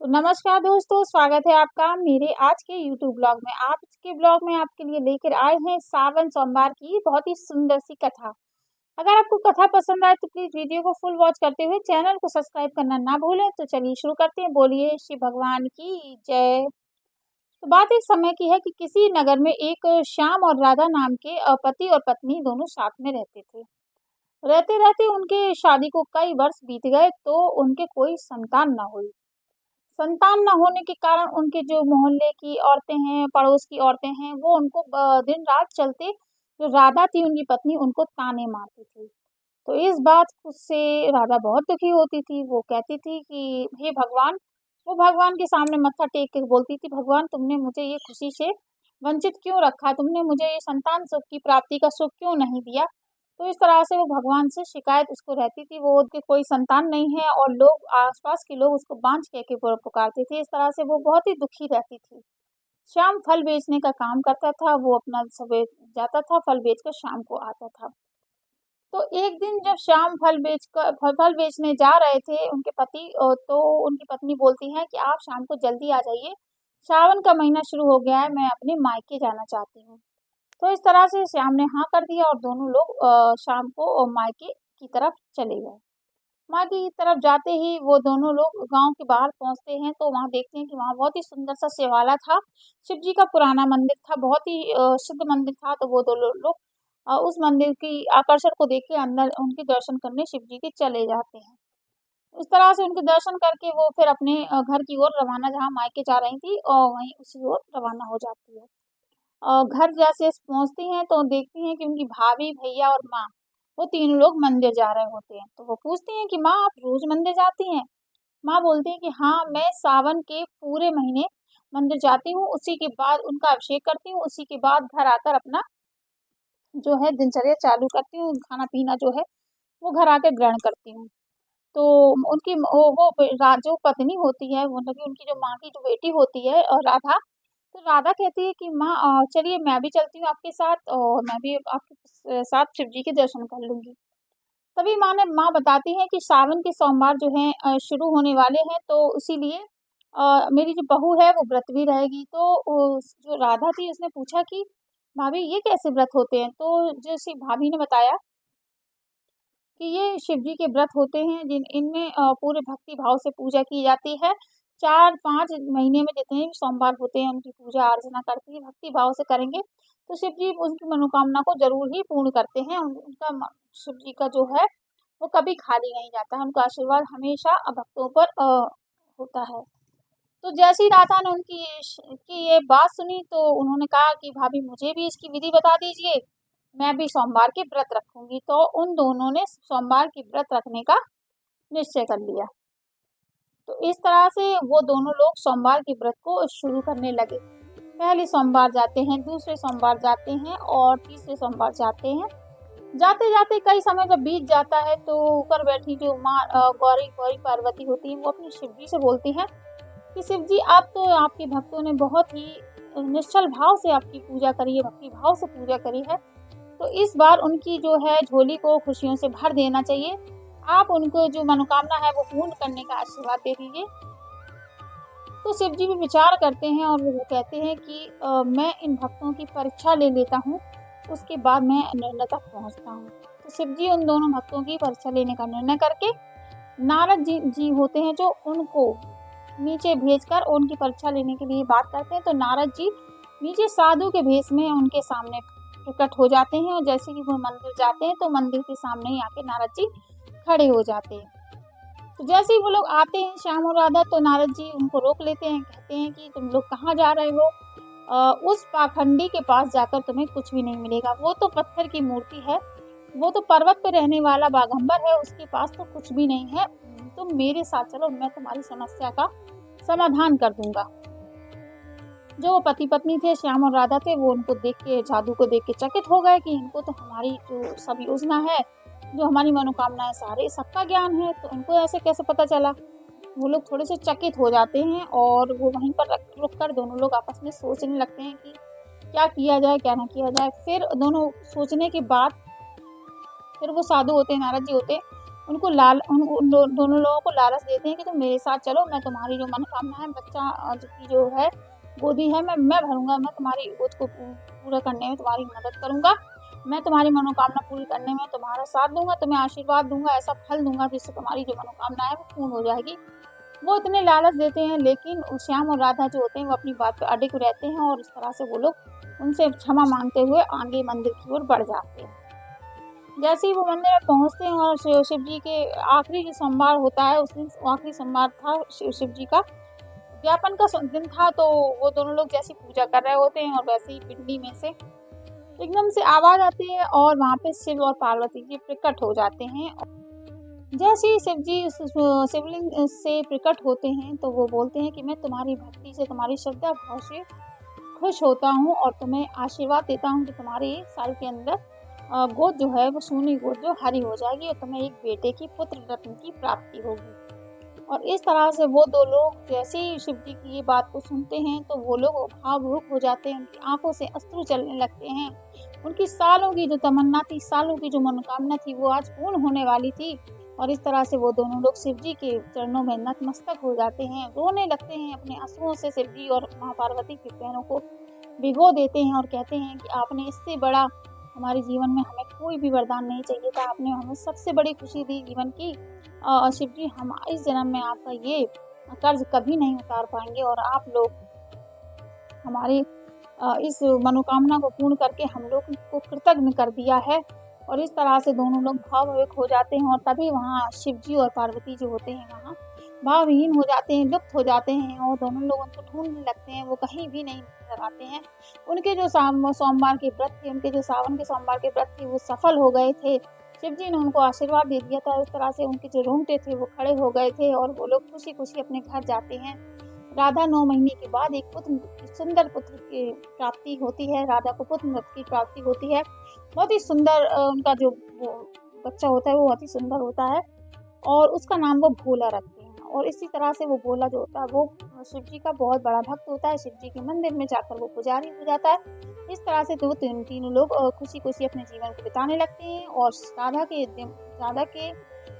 तो नमस्कार दोस्तों, स्वागत है आपका मेरे आज के यूट्यूब ब्लॉग में। आज के ब्लॉग में आपके लिए लेकर आए हैं सावन सोमवार की बहुत ही सुंदर सी कथा। अगर आपको कथा पसंद आए तो प्लीज वीडियो को फुल वॉच करते हुए चैनल को सब्सक्राइब करना ना भूलें। तो चलिए शुरू करते हैं। बोलिए श्री भगवान की जय। तो बात एक समय की है कि किसी नगर में एक श्याम और राधा नाम के पति और पत्नी दोनों साथ में रहते थे। रहते रहते उनके शादी को कई वर्ष बीत गए तो उनके कोई संतान न हुई। संतान ना होने के कारण उनके जो मोहल्ले की औरतें हैं, पड़ोस की औरतें हैं, वो उनको दिन-रात चलते जो राधा थी उनकी पत्नी उनको ताने मारती थी। तो इस बात से राधा बहुत दुखी होती थी। वो कहती थी कि हे भगवान, वो भगवान के सामने मत्था टेक के बोलती थी, भगवान तुमने मुझे ये खुशी से वंचित क्यों रखा? तुमने मुझे ये संतान सुख की प्राप्ति का सुख क्यों नहीं दिया? तो इस तरह से वो भगवान से शिकायत उसको रहती थी। वो उसके कोई संतान नहीं है और लोग आस-पास के लोग उसको बांझ कह के पुकारते थे। इस तरह से वो बहुत ही दुखी रहती थी। श्याम फल बेचने का काम करता था। वो अपना सुबह जाता था, फल बेचकर शाम को आता था। तो एक दिन जब श्याम फल बेचने जा रहे थे उनके पति तो उनकी पत्नी बोलती है कि आप शाम को जल्दी आ जाइए। सावन का महीना शुरू हो गया है, मैं अपने मायके जाना चाहती हूँ। तो इस तरह से श्याम ने हाँ कर दिया और दोनों लोग शाम को मायके की तरफ चले गए। मायके की तरफ जाते ही वो दोनों लोग गाँव के बाहर पहुँचते हैं तो वहाँ देखते हैं कि वहाँ बहुत ही सुंदर सा शिवाला था। शिव जी का पुराना मंदिर था, बहुत ही सिद्ध मंदिर था। तो वो दोनों लोग उस मंदिर की आकर्षण को देख के अंदर उनके दर्शन करने शिव जी के चले जाते हैं। इस तरह से उनके दर्शन करके वो फिर अपने घर की ओर रवाना, जहाँ मायके जा रही थी और वहीं उसी ओर रवाना हो जाती है। घर जैसे पहुँचती हैं तो देखती हैं कि उनकी भाभी, भैया और माँ, वो तीनों लोग मंदिर जा रहे होते हैं। तो वो पूछती हैं कि माँ आप रोज़ मंदिर जाती हैं? माँ बोलती हैं कि हाँ, मैं सावन के पूरे महीने मंदिर जाती हूँ, उसी के बाद उनका अभिषेक करती हूँ, उसी के बाद घर आकर अपना जो है दिनचर्या चालू करती हूँ, खाना-पीना जो है वो घर आके ग्रहण करती हूँ। तो उनकी वो जो पत्नी होती है, मतलब कि उनकी जो माँ की जो बेटी होती है राधा, तो राधा कहती है कि माँ चलिए मैं भी चलती हूँ आपके साथ और मैं भी आपके साथ शिव जी के दर्शन कर लूँगी। तभी माँ बताती हैं कि सावन के सोमवार जो हैं शुरू होने वाले हैं तो इसीलिए मेरी जो बहू है वो व्रत भी रहेगी। तो जो राधा थी उसने पूछा कि भाभी ये कैसे व्रत होते हैं? तो जैसे भाभी ने बताया कि ये शिव जी के व्रत होते हैं इनमें पूरे भक्ति भाव से पूजा की जाती है। 4-5 महीने में जितने भी सोमवार होते हैं उनकी पूजा अर्चना करके ही भक्ति भाव से करेंगे, तो शिव जी उनकी मनोकामना को ज़रूर ही पूर्ण करते हैं। उनका शिव जी का जो है वो कभी खाली नहीं जाता है, उनका आशीर्वाद हमेशा भक्तों पर होता है। तो जैसे ही राधा ने की ये बात सुनी तो उन्होंने कहा कि भाभी मुझे भी इसकी विधि बता दीजिए, मैं भी सोमवार के व्रत रखूँगी। तो उन दोनों ने सोमवार के व्रत रखने का निश्चय कर लिया। तो इस तरह से वो दोनों लोग सोमवार के व्रत को शुरू करने लगे। पहले सोमवार जाते हैं, दूसरे सोमवार जाते हैं और तीसरे सोमवार जाते हैं। जाते-जाते कई समय जब बीत जाता है तो ऊपर बैठी जो माँ गौरी गौरी पार्वती होती हैं, वो अपने शिव जी से बोलती हैं कि शिव जी अब तो आपके भक्तों ने बहुत ही निश्चल भाव से आपकी पूजा करी है, भक्ति भाव से पूजा करी है। तो इस बार उनकी जो है झोली को खुशियों से भर देना चाहिए। आप उनको जो मनोकामना है वो पूर्ण करने का आशीर्वाद दे दीजिए। तो शिव जी भी विचार करते हैं और वो कहते हैं कि मैं इन भक्तों की परीक्षा ले लेता हूँ, उसके बाद मैं निर्णय तक पहुँचता हूँ। तो शिव जी उन दोनों भक्तों की परीक्षा लेने का निर्णय करके नारद जी होते हैं जो उनको नीचे भेजकर उनकी परीक्षा लेने के लिए बात करते हैं। तो नारद जी नीचे साधु के भेष में उनके सामने प्रकट हो जाते हैं और जैसे कि वो मंदिर जाते हैं तो मंदिर के सामने ही आके नारद जी खड़े हो जाते हैं। तो जैसे ही वो लोग आते हैं श्याम और राधा, तो नारद जी उनको रोक लेते हैं, कहते हैं कि तुम लोग कहाँ जा रहे हो? उस पाखंडी के पास जाकर तुम्हें कुछ भी नहीं मिलेगा। वो तो पत्थर की मूर्ति है, वो तो पर्वत पे रहने वाला बाघंबर है, उसके पास तो कुछ भी नहीं है। तुम मेरे साथ चलो, मैं तुम्हारी समस्या का समाधान कर दूँगा। जो पति-पत्नी थे, श्याम और राधा थे, वो उनको देख के, जादू को देख के चकित हो गए कि इनको तो हमारी जो सब योजना है, जो हमारी मनोकामनाएँ सारे सबका ज्ञान है, तो इनको ऐसे कैसे पता चला? वो लोग थोड़े से चकित हो जाते हैं और वो वहीं पर रुक कर दोनों लोग आपस में सोचने लगते हैं कि क्या किया जाए, क्या ना किया जाए। फिर दोनों सोचने के बाद फिर वो साधु होते हैं, नारद जी होते हैं, उनको उन दोनों लोगों को लालच देते हैं कि तुम मेरे साथ चलो, मैं तुम्हारी जो मनोकामना है, बच्चा की जो है गोदी है मैं भरूँगा, मैं तुम्हारी गोद को पूरा करने में तुम्हारी मदद करूँगा, मैं तुम्हारी मनोकामना पूरी करने में तुम्हारा साथ दूँगा, तुम्हें आशीर्वाद दूँगा, ऐसा फल दूँगा जिससे तुम्हारी जो मनोकामना है वो पूर्ण हो जाएगी। वो इतने लालच देते हैं, लेकिन श्याम और राधा जो होते हैं वो अपनी बात पे अडिग रहते हैं और इस तरह से वो लोग उनसे क्षमा माँगते हुए आगे मंदिर की ओर बढ़ जाते हैं। जैसे ही वो मंदिर में पहुँचते हैं और शिव जी के आखिरी जो सोमवार होता है, उस दिन आखिरी सोमवार था शिव जी का, उद्यापन का दिन था, तो वो दोनों लोग जैसे पूजा कर रहे होते हैं और वैसे ही पिंडी में से एकदम से आवाज़ आती है और वहाँ पे शिव और पार्वती जी प्रकट हो जाते हैं। जैसे ही शिव जी उस शिवलिंग से प्रकट होते हैं, तो वो बोलते हैं कि मैं तुम्हारी भक्ति से, तुम्हारी श्रद्धा भाव से खुश होता हूँ और तुम्हें आशीर्वाद देता हूँ कि तुम्हारे साल के अंदर गोद जो है वो सोनी गोद जो हरी हो जाएगी और तुम्हें एक बेटे की पुत्र रत्न की प्राप्ति होगी। और इस तरह से वो 2 लोग जैसे ही शिव जी की ये बात को सुनते हैं, तो वो लोग भावुक हो जाते हैं, उनकी आँखों से अश्रु चलने लगते हैं। उनकी सालों की जो तमन्ना थी, सालों की जो मनोकामना थी, वो आज पूर्ण होने वाली थी और इस तरह से वो दोनों लोग शिव जी के चरणों में नतमस्तक हो जाते हैं, रोने लगते हैं, अपने आँसुओं से शिव जी और माँ पार्वती के पैरों को भिगो देते हैं और कहते हैं कि आपने इससे बड़ा हमारे जीवन में हमें कोई भी वरदान नहीं चाहिए था, आपने हमें सबसे बड़ी खुशी दी जीवन की। शिव जी, हम इस जन्म में आपका ये कर्ज कभी नहीं उतार पाएँगे और आप लोग हमारी इस मनोकामना को पूर्ण करके हम लोग को कृतज्ञ कर दिया है। और इस तरह से दोनों लोग भावविक हो जाते हैं और तभी वहाँ शिव जी और पार्वती जो होते हैं वहाँ भावहीन हो जाते हैं, लुप्त हो जाते हैं और दोनों लोग उनको ढूँढने लगते हैं, वो कहीं भी नहीं नज़र आते हैं। उनके जो सोमवार के व्रत थे, उनके जो सावन के सोमवार के व्रत थे, वो सफल हो गए थे। शिव जी ने उनको आशीर्वाद दे दिया था, इस तरह से उनके जो रोंगटे थे वो खड़े हो गए थे और वो लोग खुशी-खुशी अपने घर जाते हैं। राधा 9 महीने के बाद एक सुंदर पुत्र की प्राप्ति होती है, राधा को पुत्र रत्न की प्राप्ति होती है। बहुत ही सुंदर उनका जो वो बच्चा होता है वो बहुत ही सुंदर होता है और उसका नाम वो भोला रखते हैं। और इसी तरह से वो भोला जो होता है वो शिव जी का बहुत बड़ा भक्त होता है, शिव जी के मंदिर में जाकर वो पुजारी हो जाता है। इस तरह से तीनों लोग खुशी-खुशी अपने जीवन को बिताने लगते हैं और राधा के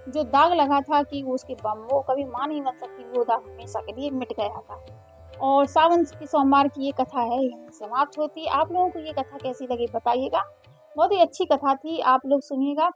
जो दाग लगा था कि वो उसके वो कभी माँ नहीं बन सकती, वो दाग हमेशा के लिए मिट गया था। और सावन के सोमवार की ये कथा है यहीं समाप्त होती है। आप लोगों को ये कथा कैसी लगी बताइएगा। बहुत ही अच्छी कथा थी, आप लोग सुनिएगा।